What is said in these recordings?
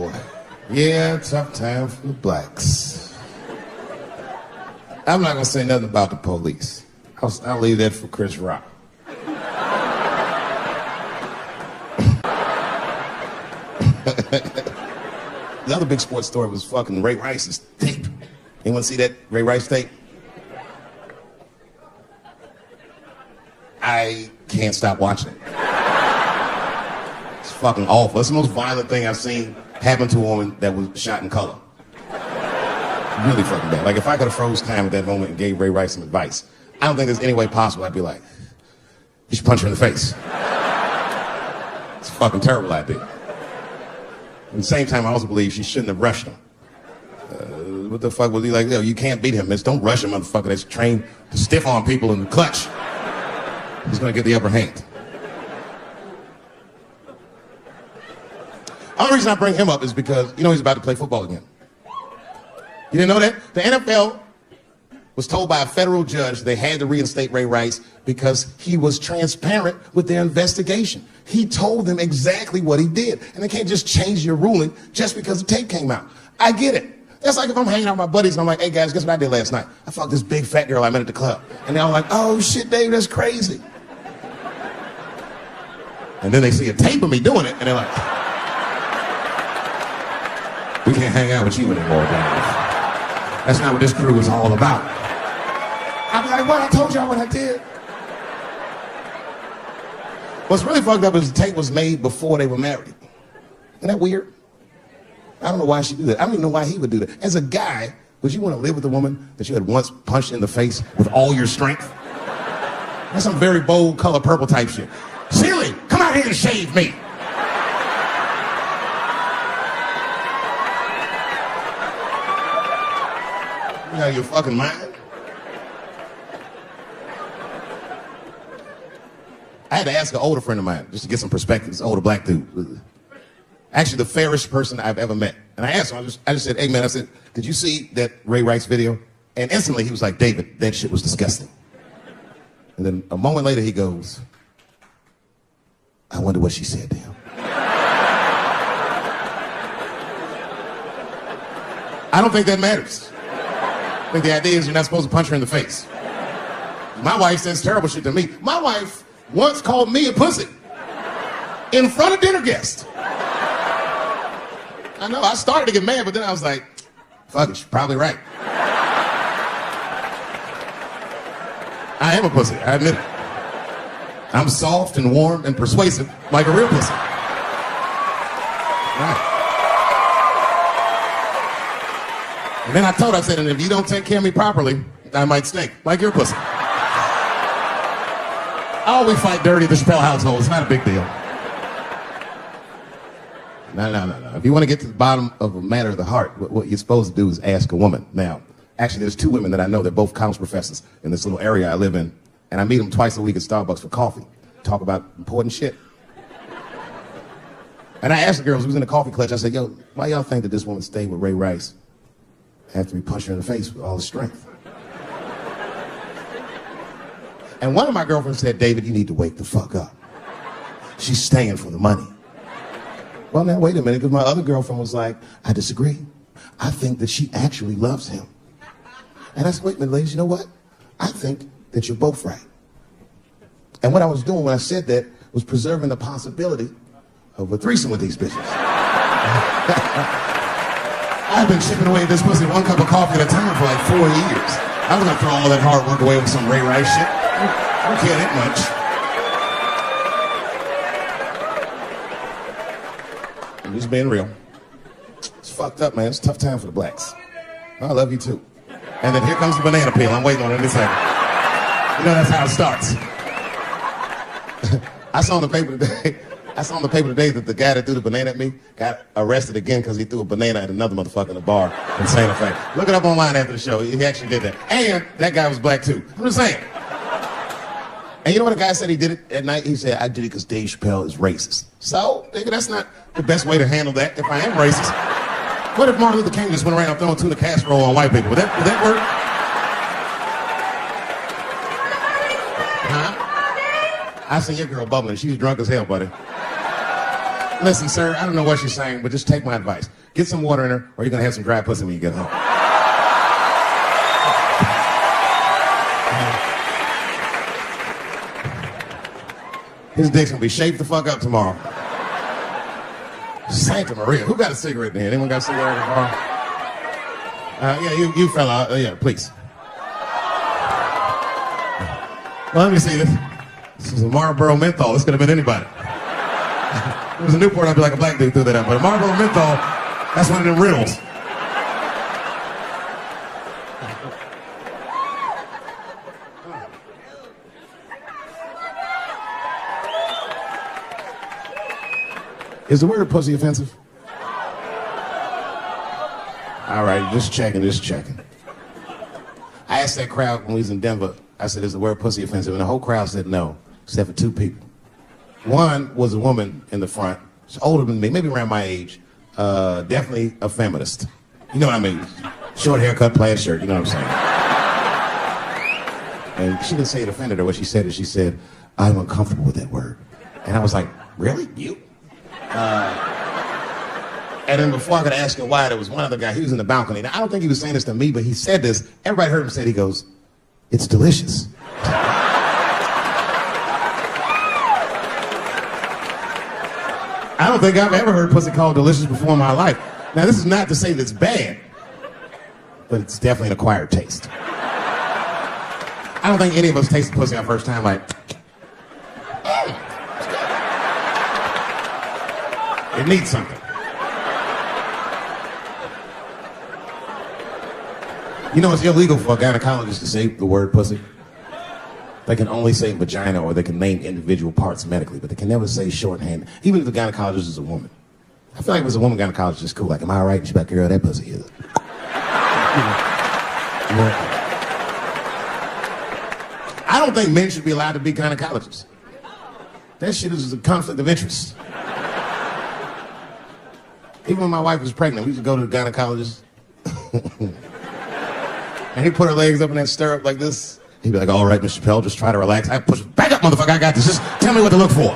boy. Yeah, tough time for the blacks. I'm not gonna say nothing about the police. I'll leave that for Chris Rock. The other big sports story was fucking Ray Rice's tape. Anyone see that Ray Rice tape? I can't stop watching it. It's fucking awful. It's the most violent thing I've seen happen to a woman that was shot in color. Really fucking bad. Like, if I could have froze time at that moment and gave Ray Rice some advice, I don't think there's any way possible I'd be like, you should punch her in the face. It's a fucking terrible idea. At the same time, I also believe she shouldn't have rushed him. What the fuck was he like? Yo, you can't beat him, miss. Don't rush a motherfucker that's trained to stiff on people in the clutch. He's gonna get the upper hand. The only reason I bring him up is because, you know, he's about to play football again. You didn't know that? The NFL was told by a federal judge they had to reinstate Ray Rice because he was transparent with their investigation. He told them exactly what he did. And they can't just change your ruling just because the tape came out. I get it. That's like if I'm hanging out with my buddies and I'm like, hey guys, guess what I did last night? I fucked this big fat girl I met at the club. And they're all like, oh shit, Dave, that's crazy. And then they see a tape of me doing it and they're like, we can't hang out with you anymore, guys. That's not what this crew is all about. I'll be like, what? I told y'all what I did. What's really fucked up is the tape was made before they were married. Isn't that weird? I don't know why she did that. I don't even know why he would do that. As a guy, would you want to live with a woman that you had once punched in the face with all your strength? That's some very bold color purple type shit. Silly, come out here and shave me. You know your fucking mind. I had to ask an older friend of mine just to get some perspective. This older black dude. Actually, the fairest person I've ever met. And I asked him, I just said, hey man, I said, did you see that Ray Rice video? And instantly he was like, David, that shit was disgusting. And then a moment later he goes, I wonder what she said to him. I don't think that matters. I think the idea is you're not supposed to punch her in the face. My wife says terrible shit to me. My wife once called me a pussy in front of dinner guests. I know, I started to get mad, but then I was like, fuck it, she's probably right. I am a pussy, I admit it. I'm soft and warm and persuasive like a real pussy. Right. And then I told her, I said, and if you don't take care of me properly, I might stink like your pussy. Oh, we fight dirty, the Chappelle household. It's not a big deal. No. If you want to get to the bottom of a matter of the heart, what you're supposed to do is ask a woman. Now, actually, there's two women that I know. They're both college professors in this little area I live in. And I meet them twice a week at Starbucks for coffee. Talk about important shit. And I asked the girls who was in the coffee clutch, I said, yo, why y'all think that this woman stayed with Ray Rice after he punched her in the face with all his strength? And one of my girlfriends said, David, you need to wake the fuck up. She's staying for the money. Well, now, wait a minute, because my other girlfriend was like, I disagree. I think that she actually loves him. And I said, wait a minute, ladies, you know what? I think that you're both right. And what I was doing when I said that was preserving the possibility of a threesome with these bitches. I've been chipping away at this pussy one cup of coffee at a time for like 4 years. I was gonna throw all that hard work away with some Ray Rice shit. I don't care that much. I'm just being real. It's fucked up, man. It's a tough time for the blacks. I love you too. And then here comes the banana peel. I'm waiting on it in a second. You know that's how it starts. I saw in the paper today that the guy that threw the banana at me got arrested again because he threw a banana at another motherfucker in a bar in Santa Fe. Look it up online after the show. He actually did that. And that guy was black too. I'm just saying. And you know what the guy said he did it at night? He said, I did it because Dave Chappelle is racist. So, nigga, that's not the best way to handle that if I am racist. What if Martin Luther King just went around throwing tuna casserole on white people? Would that work? Huh? I seen your girl bubbling. She was drunk as hell, buddy. Listen, sir, I don't know what she's saying, but just take my advice. Get some water in her, or you're gonna have some dry pussy when you get home. His dick's gonna be shaped the fuck up tomorrow. Santa Maria. Who got a cigarette in here? Anyone got a cigarette in the bar? Yeah, you fella. Yeah, please. Well, let me see this. This is a Marlboro menthol. This could have been anybody. If it was a Newport, I'd be like a black dude threw that up. But a Marlboro menthol, that's one of them riddles. Is the word pussy offensive? All right, just checking. I asked that crowd when we was in Denver, I said, is the word pussy offensive? And the whole crowd said no, except for two people. One was a woman in the front. She's older than me, maybe around my age. Definitely a feminist. You know what I mean? Short haircut, plaid shirt, you know what I'm saying? And she didn't say it offended her. What she said is, she said, I'm uncomfortable with that word. And I was like, really? You? And then before I could ask her why, there was one other guy, he was in the balcony. Now, I don't think he was saying this to me, but he said this. Everybody heard him say it. He goes, it's delicious. I don't think I've ever heard pussy called delicious before in my life. Now, this is not to say that it's bad, but it's definitely an acquired taste. I don't think any of us tasted pussy our first time like, it needs something. You know, it's illegal for a gynecologist to say the word pussy. They can only say vagina, or they can name individual parts medically, but they can never say shorthand, even if the gynecologist is a woman. I feel like if it's a woman gynecologist, it's cool. Like, am I all right? She's like, girl, that pussy is. I don't think men should be allowed to be gynecologists. That shit is a conflict of interest. Even when my wife was pregnant, we used to go to the gynecologist. And he'd put her legs up in that stirrup like this. He'd be like, all right, Mr. Chappelle, just try to relax. I push, back up, motherfucker, I got this. Just tell me what to look for.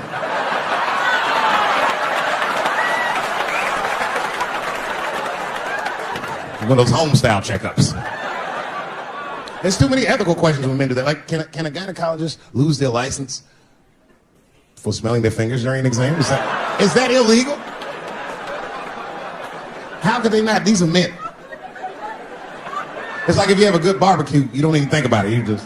One of those home-style checkups. There's too many ethical questions when men do that. Like, can a gynecologist lose their license for smelling their fingers during an exam? Is that illegal? How could they not? These are men. It's like if you have a good barbecue, you don't even think about it. You just...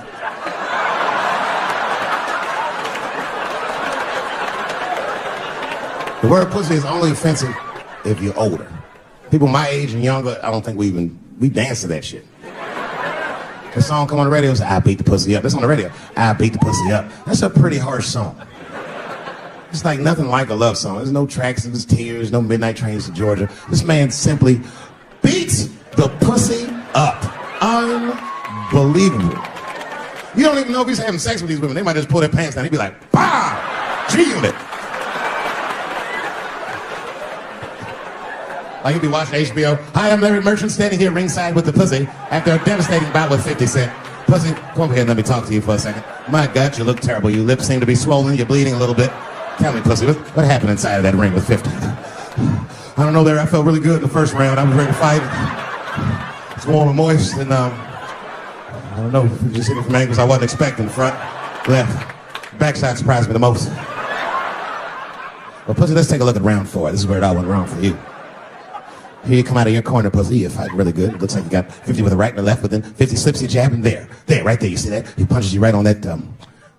The word pussy is only offensive if you're older. People my age and younger, I don't think we dance to that shit. The song come on the radio, it's I beat the pussy up. That's on the radio. I beat the pussy up. That's a pretty harsh song. It's like nothing like a love song. There's no tracks, there's tears, no midnight trains to Georgia. This man simply beats the pussy up. Unbelievable. You don't even know if he's having sex with these women. They might just pull their pants down. He'd be like, bah! G-Unit. Like he'd be watching HBO. Hi, I'm Larry Merchant standing here ringside with the pussy after a devastating bout with 50 Cent. Pussy, come over here and let me talk to you for a second. My God, you look terrible. Your lips seem to be swollen. You're bleeding a little bit. Tell me, pussy, what happened inside of that ring with 50? I don't know, Larry. I felt really good in the first round. I was ready to fight. It's warm and moist, and I don't know, just hit it from angles I wasn't expecting. Front, left, backside surprised me the most. Well, pussy, let's take a look at round 4. This is where it all went wrong for you. Here you come out of your corner, pussy. You're fighting really good. It looks like you got 50 with the right and the left, but then 50 slips your jab, and there, right there. You see that? He punches you right on that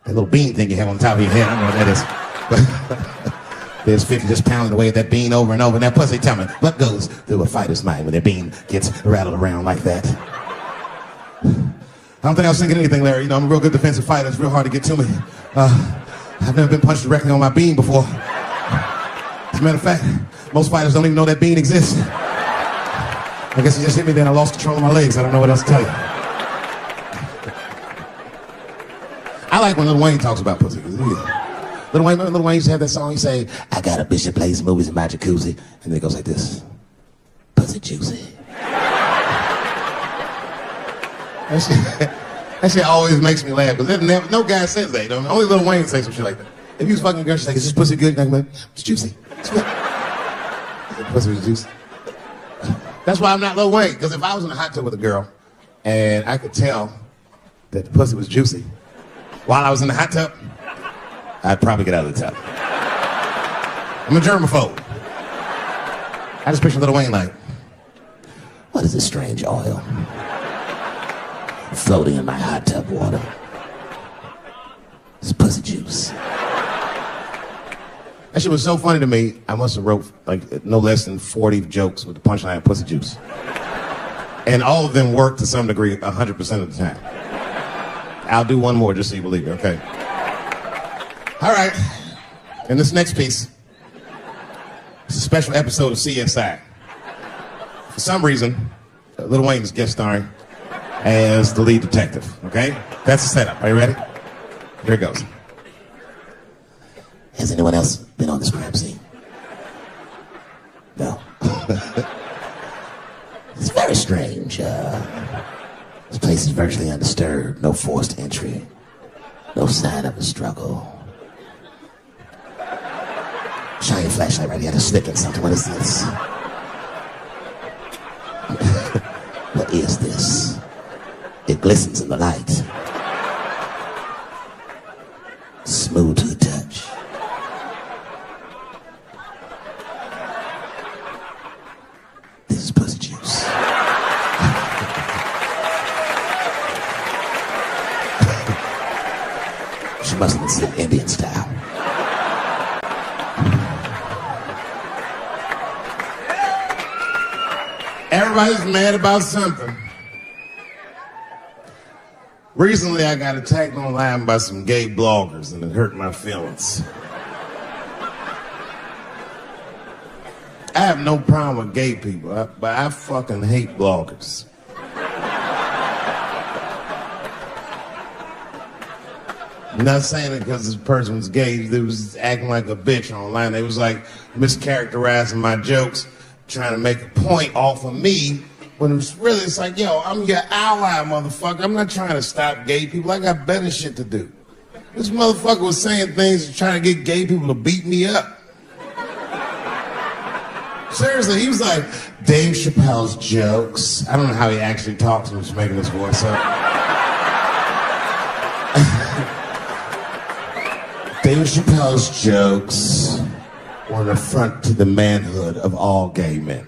little bean thing you have on top of your head. I don't know what that is. But there's 50 just pounding away at that bean over and over. And that pussy, tell me, what goes through a fighter's mind when their bean gets rattled around like that? I don't think I was thinking anything, Larry. You know, I'm a real good defensive fighter. It's real hard to get to me. I've never been punched directly on my bean before. As a matter of fact, most fighters don't even know that bean exists. I guess he just hit me, then I lost control of my legs. I don't know what else to tell you. I like when Lil Wayne talks about pussy. Lil Wayne used to have that song. He say, I got a bitch that plays movies in my jacuzzi. And then it goes like this. Pussy juicy. That shit always makes me laugh. Because no guy says that. You know? Only Lil Wayne says some shit like that. If you was fucking a girl, she's like, is this pussy good? Like, it's juicy. It's good. Pussy was juicy. That's why I'm not Lil Wayne, because if I was in a hot tub with a girl and I could tell that the pussy was juicy while I was in the hot tub, I'd probably get out of the tub. I'm a germaphobe. I just picture Lil Wayne like, what is this strange oil floating in my hot tub water? It's pussy juice. That shit was so funny to me, I must have wrote like no less than 40 jokes with the punchline of pussy juice. And all of them worked to some degree 100% of the time. I'll do one more just so you believe it, okay? All right, and this next piece, it's a special episode of CSI. For some reason, Lil Wayne is guest starring as the lead detective, okay? That's the setup. Are you ready? Here it goes. Has anyone else been on this crime scene? No. It's very strange. This place is virtually undisturbed. No forced entry. No sign of a struggle. Shine your flashlight right here. Just sniffing something. What is this? What is this? It glistens in the light. Smooth to the touch. This is pussy juice. She must have been seen Indian style. Everybody's mad about something. Recently, I got attacked online by some gay bloggers, and it hurt my feelings. I have no problem with gay people, but I fucking hate bloggers. I'm not saying it because this person was gay. They was acting like a bitch online. They was like mischaracterizing my jokes, trying to make a point off of me, when it's like, yo, I'm your ally, motherfucker. I'm not trying to stop gay people. I got better shit to do. This motherfucker was saying things trying to get gay people to beat me up. Seriously, he was like, Dave Chappelle's jokes. I don't know how he actually talks when he's making his voice up. Dave Chappelle's jokes were an affront to the manhood of all gay men.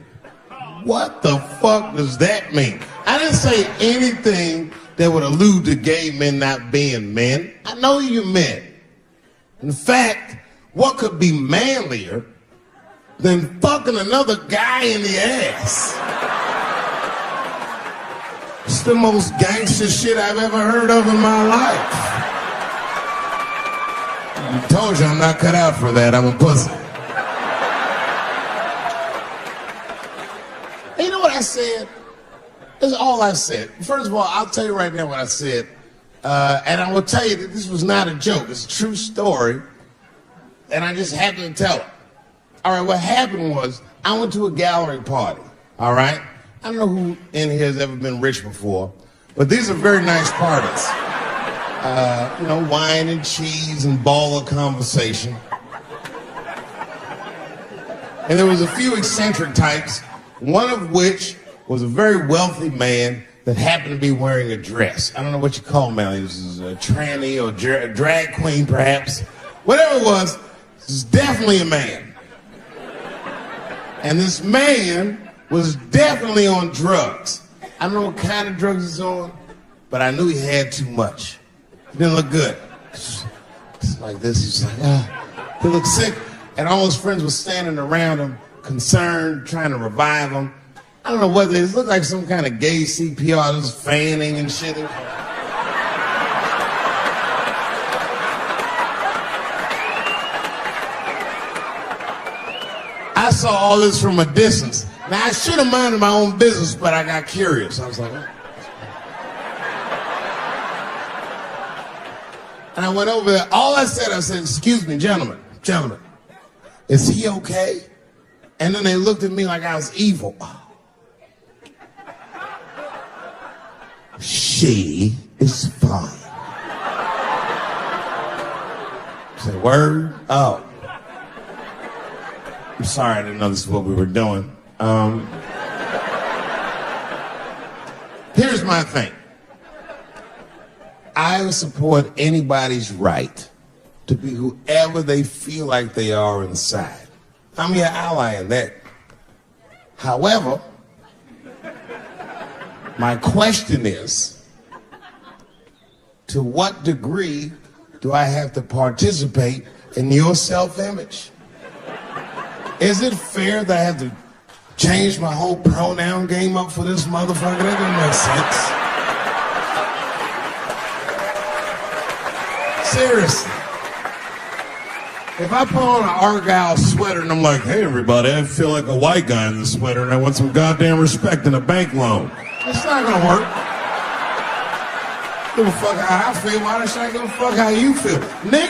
What the fuck does that mean? I didn't say anything that would allude to gay men not being men. I know you men. In fact, what could be manlier than fucking another guy in the ass? It's the most gangster shit I've ever heard of in my life. I told you I'm not cut out for that. I'm a pussy. You know what I said? That's all I said. First of all, I'll tell you right now what I said. And I will tell you that this was not a joke. It's a true story. And I just happened to tell it. All right, what happened was I went to a gallery party. All right? I don't know who in here has ever been rich before, but these are very nice parties. You know, wine and cheese and baller conversation. And there was a few eccentric types, one of which was a very wealthy man that happened to be wearing a dress. I don't know what you call him now. He was a tranny or a drag queen, perhaps. Whatever it was definitely a man. And this man was definitely on drugs. I don't know what kind of drugs he's on, but I knew he had too much. He didn't look good. It's like this. He's like, he looked sick. And all his friends were standing around him, concerned, trying to revive him. I don't know what it is. It looked like some kind of gay CPR, just fanning and shit. I saw all this from a distance. Now, I should have minded my own business, but I got curious. I was like, oh. And I went over there. All I said, excuse me, gentlemen, is he okay? And then they looked at me like I was evil. She is fine. I said, word? Oh. I'm sorry, I didn't know this is what we were doing. Here's my thing. I would support anybody's right to be whoever they feel like they are inside. I'm your ally in that. However, my question is, to what degree do I have to participate in your self-image? Is it fair that I have to change my whole pronoun game up for this motherfucker? That doesn't make sense. Seriously. If I put on an Argyle sweater and I'm like, hey everybody, I feel like a white guy in this sweater and I want some goddamn respect and a bank loan. It's not gonna work. Give a fuck how I feel, why should I give a fuck how you feel? Nigga